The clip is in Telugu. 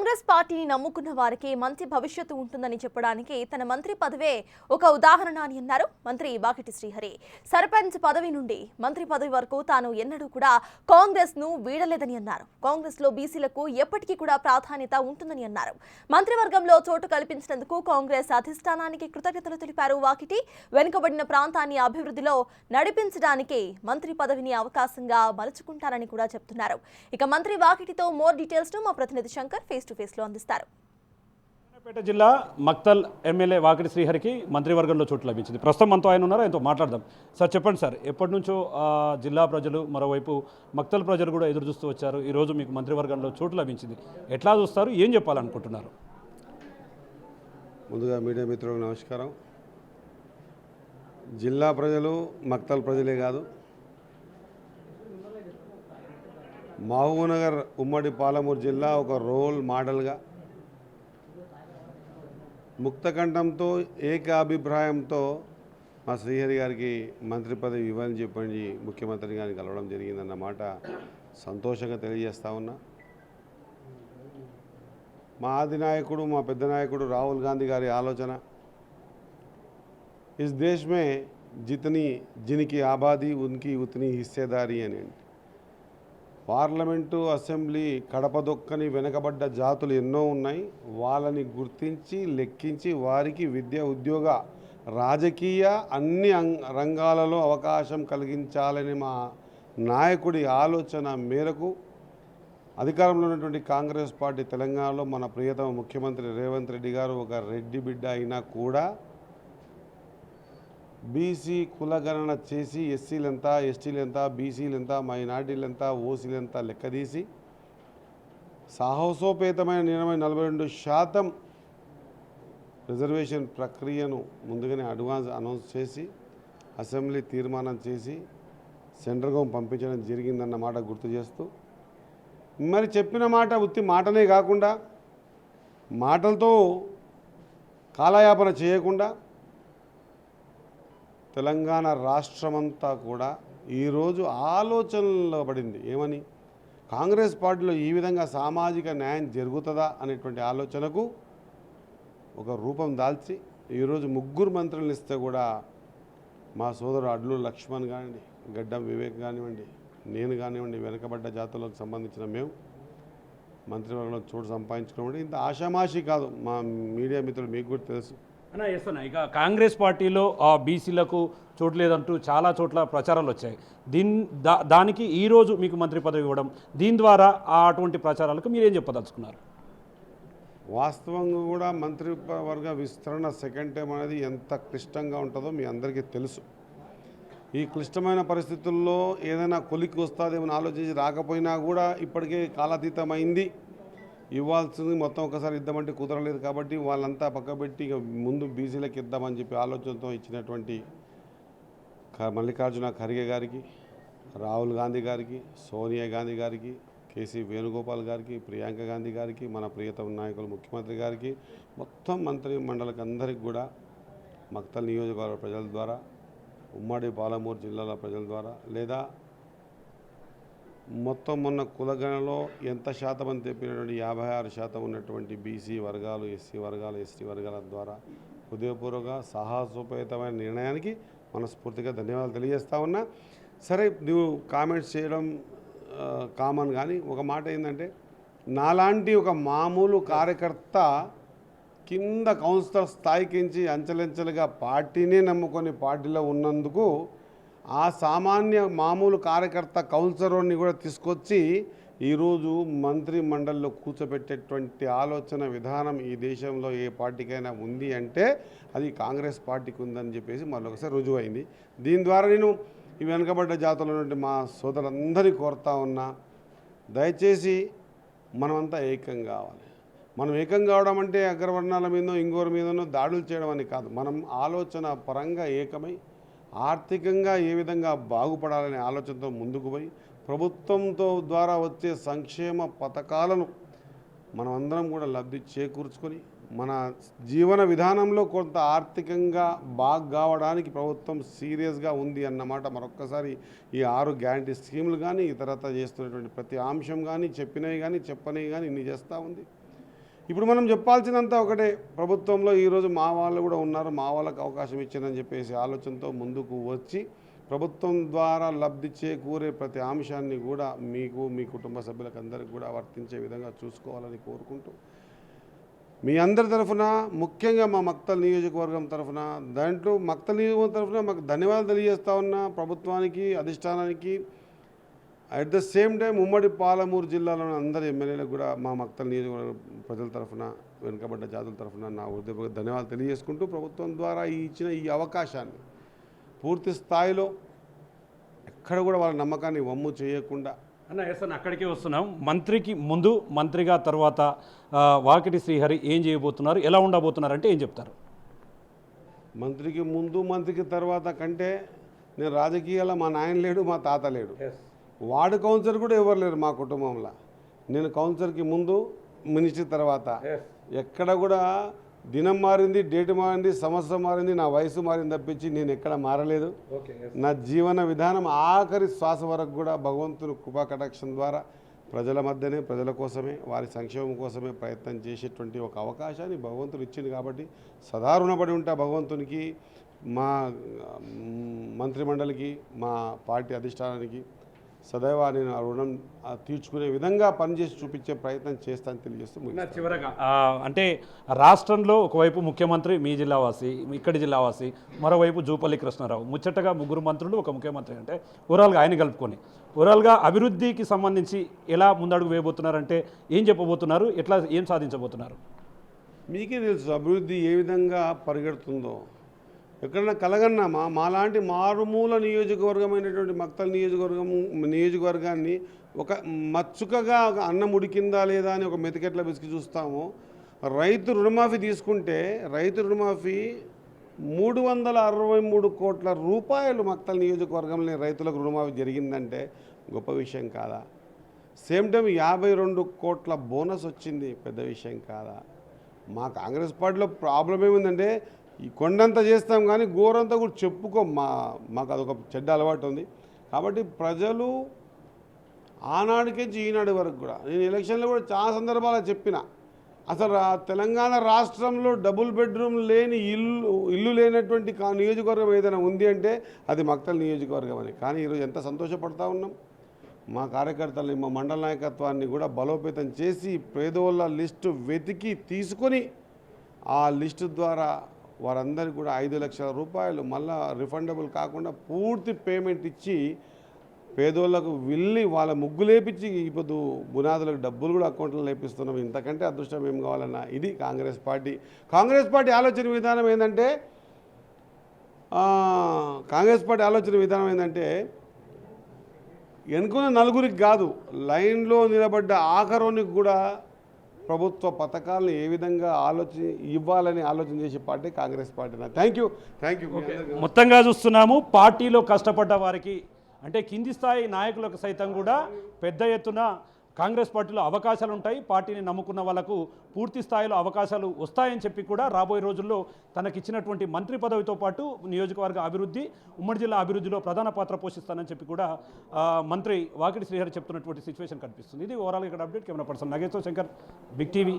కాంగ్రెస్ పార్టీని నమ్ముకున్న వారికి మంచి భవిష్యత్తు ఉంటుందని చెప్పడానికి తన మంత్రి పదవే ఒక ఉదాహరణ అని అన్నారు మంత్రి వాకిటి శ్రీహరి. సర్పంచ్ పదవి నుండి మంత్రి పదవి వరకు తాను ఎన్నడూ కూడా కాంగ్రెస్ ను వీడలేదని అన్నారు. కాంగ్రెస్ లో బీసీలకు ఎప్పటికీ కూడా ప్రాధాన్యత ఉంటుందని అన్నారు. మంత్రివర్గంలో చోటు కల్పించినందుకు కాంగ్రెస్ అధిష్టానానికి కృతజ్ఞతలు తెలిపారు వాకిటి. వెనుకబడిన ప్రాంతాన్ని అభివృద్ధిలో నడిపించడానికి మంత్రి పదవిని అవకాశంగా మలుచుకుంటారని కూడా చెప్తున్నారు. ఇక మంత్రి వాకిటితో మోర్ డీటెయిల్స్ ను మా ప్రతినిధి శంకర్ ఫేస్ టు ఫేస్ లో అందిస్తారు. సూర్యాపేట జిల్లా మక్తల్ ఎమ్మెల్యే వాకిటి శ్రీహరికి మంత్రివర్గంలో చోటు లభించింది. ప్రస్తుతం మనతో ఆయన ఉన్నారు, ఆయనతో మాట్లాడదాం. సార్ చెప్పండి సార్, ఎప్పటి నుంచో జిల్లా ప్రజలు, మరోవైపు మక్తల్ ప్రజలు కూడా ఎదురు చూస్తూ వచ్చారు. ఈరోజు మీకు మంత్రివర్గంలో చోటు లభించింది, ఎట్లా చూస్తారు, ఏం చెప్పాలనుకుంటున్నారు? ముందుగా మీడియా మిత్రులకు నమస్కారం. జిల్లా ప్రజలు మక్తల్ ప్రజలే కాదు, మహబూబ్నగర్ ఉమ్మడి పాలమూరు జిల్లా ఒక రోల్ మోడల్గా ముక్తకంఠంతో ఏకాభిప్రాయంతో మా శ్రీహరి గారికి మంత్రి పదవి ఇవ్వాలని చెప్పండి ముఖ్యమంత్రి గారిని కలవడం జరిగిందన్నమాట సంతోషంగా తెలియజేస్తా ఉన్నా. మా ఆది నాయకుడు, మా పెద్ద నాయకుడు రాహుల్ గాంధీ గారి ఆలోచన इस देश में जितनी जिनकी आबादी उनकी उतनी हिस्सेदारी అని. పార్లమెంటు, అసెంబ్లీ కడపదొక్కని వెనకబడ్డ జాతులు ఎన్నో ఉన్నాయి. వాళ్ళని గుర్తించి లెక్కించి వారికి విద్య, ఉద్యోగ, రాజకీయ అన్ని రంగాలలో అవకాశం కలిగించాలని మా నాయకుడి ఆలోచన మేరకు అధికారంలో ఉన్నటువంటి కాంగ్రెస్ పార్టీ తెలంగాణలో మన ప్రియతమ ముఖ్యమంత్రి రేవంత్ రెడ్డి గారు ఒక రెడ్డి బిడ్డ అయినా కూడా బీసీ కులగణన చేసి ఎస్సీలు ఎంత, ఎస్టీలు ఎంత, బీసీలు ఎంత, మైనార్టీలు ఎంత, ఓసీలు ఎంత లెక్కదీసి సాహసోపేతమైన 42% రిజర్వేషన్ ప్రక్రియను ముందుగానే అనౌన్స్ చేసి అసెంబ్లీ తీర్మానం చేసి సెంట్రల్గా పంపించడం జరిగిందన్నమాట గుర్తు చేస్తూ, మరి చెప్పిన మాట ఉత్తి మాటనే కాకుండా మాటలతో కాలయాపన చేయకుండా తెలంగాణ రాష్ట్రమంతా కూడా ఈరోజు ఆలోచనలో పడింది. ఏమని? కాంగ్రెస్ పార్టీలో ఈ విధంగా సామాజిక న్యాయం జరుగుతుందా అనేటువంటి ఆలోచనకు ఒక రూపం దాల్చి ఈరోజు 3 మంత్రులను ఇస్తే కూడా మా సోదరుడు అడ్లూరు లక్ష్మణ్ కానివ్వండి, గడ్డం వివేక్ కానివ్వండి, నేను కానివ్వండి, వెనుకబడ్డ జాతులకు సంబంధించిన మేము మంత్రివర్గంలో చోటు సంపాదించుకోవడం ఇంత ఆషామాషి కాదు. మా మీడియా మిత్రులు మీకు కూడా తెలుసు. చేస్తున్నా ఇక కాంగ్రెస్ పార్టీలో బీసీలకు చోటు లేదంటూ చాలా చోట్ల ప్రచారాలు వచ్చాయి. దానికి ఈరోజు మీకు మంత్రి పదవి ఇవ్వడం, దీని ద్వారా అటువంటి ప్రచారాలకు మీరేం చెప్పదలుచుకున్నారు? వాస్తవంగా కూడా మంత్రివర్గ విస్తరణ సెకండ్ టైం అనేది ఎంత క్లిష్టంగా ఉంటుందో మీ అందరికీ తెలుసు. ఈ క్లిష్టమైన పరిస్థితుల్లో ఏదైనా కొలిక్కి వస్తుందేమని ఆలోచించి రాకపోయినా కూడా ఇప్పటికే కాలాతీతమైంది. ఇవ్వాల్సింది మొత్తం ఒకసారి ఇద్దామంటే కుదరలేదు కాబట్టి వాళ్ళంతా పక్కబెట్టి ఇక ముందు బీసీలకు ఇద్దామని చెప్పి ఆలోచనతో ఇచ్చినటువంటి మల్లికార్జున ఖర్గే గారికి, రాహుల్ గాంధీ గారికి, సోనియా గాంధీ గారికి, కేసీ వేణుగోపాల్ గారికి, ప్రియాంక గాంధీ గారికి, మన ప్రియతమ నాయకులు ముఖ్యమంత్రి గారికి, మొత్తం మంత్రి మండలికి అందరికీ కూడా మక్తల్ నియోజకవర్గ ప్రజల ద్వారా, ఉమ్మడి పాలమూరు జిల్లాల ప్రజల ద్వారా, లేదా మొత్తం మొన్న కులగణలో ఎంత శాతం అని చెప్పినటువంటి 56% ఉన్నటువంటి బీసీ వర్గాలు, ఎస్సీ వర్గాలు, ఎస్టీ వర్గాల ద్వారా హృదయపూర్వక సాహసోపేతమైన నిర్ణయానికి మనస్ఫూర్తిగా ధన్యవాదాలు తెలియజేస్తా ఉన్నా. సరే, నువ్వు కామెంట్స్ చేయడం కామన్, కానీ ఒక మాట ఏంటంటే, నాలాంటి ఒక మామూలు కార్యకర్త కింద కౌన్సిలర్ స్థాయికించి అంచెలంచెలుగా పార్టీనే నమ్ముకొని పార్టీలో ఉన్నందుకు ఆ సామాన్య మామూలు కార్యకర్త కౌన్సిలర్ని కూడా తీసుకొచ్చి ఈరోజు మంత్రి మండలిలో కూర్చోబెట్టేటువంటి ఆలోచన విధానం ఈ దేశంలో ఏ పార్టీకైనా ఉంది అంటే అది కాంగ్రెస్ పార్టీకి ఉందని చెప్పేసి మరొకసారి రుజువైంది. దీని ద్వారా నేను ఈ వెనుకబడ్డ జాతులు ఉన్నటువంటి మా సోదరులందరినీ కోరుతా ఉన్నా, దయచేసి మనమంతా ఏకం కావాలి. మనం ఏకం కావడం అంటే అగ్రవర్ణాల మీదనో ఇంకోరి మీదనో దాడులు చేయడం అని కాదు. మనం ఆలోచన పరంగా ఏకమై ఆర్థికంగా ఏ విధంగా బాగుపడాలనే ఆలోచనతో ముందుకు పోయి ప్రభుత్వంతో ద్వారా వచ్చే సంక్షేమ పథకాలను మనమందరం కూడా లబ్ధి చేకూర్చుకొని మన జీవన విధానంలో కొంత ఆర్థికంగా బాగా కావడానికి ప్రభుత్వం సీరియస్గా ఉంది అన్నమాట మరొక్కసారి ఈ 6 గ్యారంటీ స్కీములు కానీ ఇతరత చేస్తున్నటువంటి ప్రతి అంశం కానీ చెప్పినవి కానీ చెప్పనివి కానీ ఇన్ని చేస్తూ ఉంది. ఇప్పుడు మనం చెప్పాల్సినంత ఒకటే, ప్రభుత్వంలో ఈరోజు మా వాళ్ళు కూడా ఉన్నారు, మా వాళ్ళకి అవకాశం ఇచ్చిందని చెప్పేసి ఆలోచనతో ముందుకు వచ్చి ప్రభుత్వం ద్వారా లబ్ధి చేకూరే ప్రతి అంశాన్ని కూడా మీకు, మీ కుటుంబ సభ్యులకు అందరికీ కూడా వర్తించే విధంగా చూసుకోవాలని కోరుకుంటూ, మీ అందరి తరఫున, ముఖ్యంగా మా మక్తల్ నియోజకవర్గం తరఫున, దాంట్లో మక్తల్ నియోజకవర్గం తరఫున మాకు ధన్యవాదాలు తెలియజేస్తా ఉన్నా ప్రభుత్వానికి, అధిష్టానానికి. అట్ ద సేమ్ టైం ఉమ్మడి పాలమూరు జిల్లాలోని అందరి ఎమ్మెల్యేలకు కూడా మా మక్తల్ నియోజకవర్గ ప్రజల తరఫున, వెనుకబడ్డ జాతుల తరఫున నా హృదయపూర్వక ధన్యవాదాలు తెలియజేసుకుంటూ, ప్రభుత్వం ద్వారా ఇచ్చిన ఈ అవకాశాన్ని పూర్తి స్థాయిలో ఎక్కడ కూడా వాళ్ళ నమ్మకాన్ని వమ్ము చేయకుండా. అన్న ఎస్ అన్న, అక్కడికే వస్తున్నాం. మంత్రికి ముందు, మంత్రిగా తర్వాత వాకిటి శ్రీహరి ఏం చేయబోతున్నారు, ఎలా ఉండబోతున్నారు అంటే ఏం చెప్తారు? మంత్రికి ముందు, మంత్రికి తర్వాత కంటే నేను రాజకీయాల్లో మా నాయన లేడు, మా తాత లేడు, వార్డు కౌన్సిలర్ కూడా ఎవరు లేరు మా కుటుంబంలో. నేను కౌన్సిలర్కి ముందు, మినిస్టర్ తర్వాత. ఎక్కడ కూడా దినం మారింది, డేట్ మారింది, సంవత్సరం మారింది, నా వయసు మారింది తప్పించి నేను ఎక్కడ మారలేదు. నా జీవన విధానం ఆఖరి శ్వాస వరకు కూడా భగవంతుని కృపా కటాక్షం ద్వారా ప్రజల మధ్యనే, ప్రజల కోసమే, వారి సంక్షేమం కోసమే ప్రయత్నం చేసేటువంటి ఒక అవకాశాన్ని భగవంతుడు ఇచ్చింది. కాబట్టి సదా రుణపడి ఉంటా భగవంతునికి, మా మంత్రిమండలికి, మా పార్టీ అధిష్టానానికి. సదైవ నేను ఆ రుణం తీర్చుకునే విధంగా పనిచేసి చూపించే ప్రయత్నం చేస్తానని తెలియజేస్తూ ముగిస్తాను. చివరగా అంటే రాష్ట్రంలో ఒకవైపు ముఖ్యమంత్రి మీ జిల్లావాసి, ఇక్కడి జిల్లావాసి, మరోవైపు జూపల్లి కృష్ణారావు, ముచ్చటగా ముగ్గురు మంత్రులు, ఒక ముఖ్యమంత్రి. అంటే ఓవరాల్గా ఆయన కలుపుకొని ఓవరాల్గా అభివృద్ధికి సంబంధించి ఎలా ముందడుగు వేయబోతున్నారంటే ఏం చెప్పబోతున్నారు, ఎట్లా ఏం సాధించబోతున్నారు? మీకే తెలుసు అభివృద్ధి ఏ విధంగా పరిగెడుతుందో. ఎక్కడన్నా కలగన్నామా? మాలాంటి మారుమూల నియోజకవర్గమైనటువంటి మక్తల్ నియోజకవర్గాన్ని ఒక మచ్చుకగా ఒక అన్నం ఉడికిందా లేదా అని ఒక మెతికెట్ల బిసికి చూస్తాము. రైతు రుణమాఫీ తీసుకుంటే, రైతు రుణమాఫీ 363 కోట్ల రూపాయలు మక్తల్ నియోజకవర్గంలో రైతులకు రుణమాఫీ జరిగిందంటే గొప్ప విషయం కాదా? సేమ్ టైం 52 కోట్ల బోనస్ వచ్చింది, పెద్ద విషయం కాదా? మా కాంగ్రెస్ పార్టీలో ప్రాబ్లం ఏముందంటే, ఈ కొండంతా చేస్తాం కానీ గోరంతా కూడా చెప్పుకోం. మాకు అదొక చెడ్డ అలవాటు ఉంది. కాబట్టి ప్రజలు ఆనాడికించి ఈనాడు వరకు కూడా, నేను ఎలక్షన్లో కూడా చాలా సందర్భాలు చెప్పిన, అసలు తెలంగాణ రాష్ట్రంలో డబుల్ బెడ్రూమ్ లేని ఇల్లు లేనటువంటి నియోజకవర్గం ఏదైనా ఉంది అంటే అది మక్తల్ నియోజకవర్గం అని. కానీ ఈరోజు ఎంత సంతోషపడతా ఉన్నాం. మా కార్యకర్తల్ని, మా మండల నాయకత్వాన్ని కూడా బలోపేతం చేసి పేదోళ్ళ లిస్టు వెతికి తీసుకొని ఆ లిస్టు ద్వారా వారందరికీ కూడా 5 లక్షల రూపాయలు మళ్ళా రిఫండబుల్ కాకుండా పూర్తి పేమెంట్ ఇచ్చి పేదోళ్లకు వెళ్ళి వాళ్ళ ముగ్గులేపించి ఇప్పుడు బునాదులకు డబ్బులు కూడా అకౌంట్లో లేపిస్తున్నాం. ఇంతకంటే అదృష్టం ఏం కావాలన్నా? ఇది కాంగ్రెస్ పార్టీ. కాంగ్రెస్ పార్టీ ఆలోచన విధానం ఏంటంటే, ఎన్నుకున్న నలుగురికి కాదు, లైన్లో నిలబడ్డ ఆఖరోనికి కూడా ప్రభుత్వ పథకాలను ఏ విధంగా ఇవ్వాలని ఆలోచన చేసే party Congress party. Thank you. మొత్తంగా చూస్తున్నాము, పార్టీలో కష్టపడ్డ వారికి అంటే కింది స్థాయి నాయకులకు సైతం కూడా పెద్ద ఎత్తున కాంగ్రెస్ పార్టీలో అవకాశాలు ఉంటాయి. పార్టీని నమ్ముకున్న వాళ్ళకు పూర్తి స్థాయిలో అవకాశాలు వస్తాయని చెప్పి కూడా రాబోయే రోజుల్లో తనకిచ్చినటువంటి మంత్రి పదవితో పాటు నియోజకవర్గ అభివృద్ధి, ఉమ్మడి జిల్లా అభివృద్ధిలో ప్రధాన పాత్ర పోషిస్తానని చెప్పి కూడా మంత్రి వాకిటి శ్రీహరి చెప్తున్నటువంటి సిచ్యువేషన్ కనిపిస్తుంది. ఇది ఓవరాల్ ఇక్కడ update. Camera person Nageswara Shankar, big TV.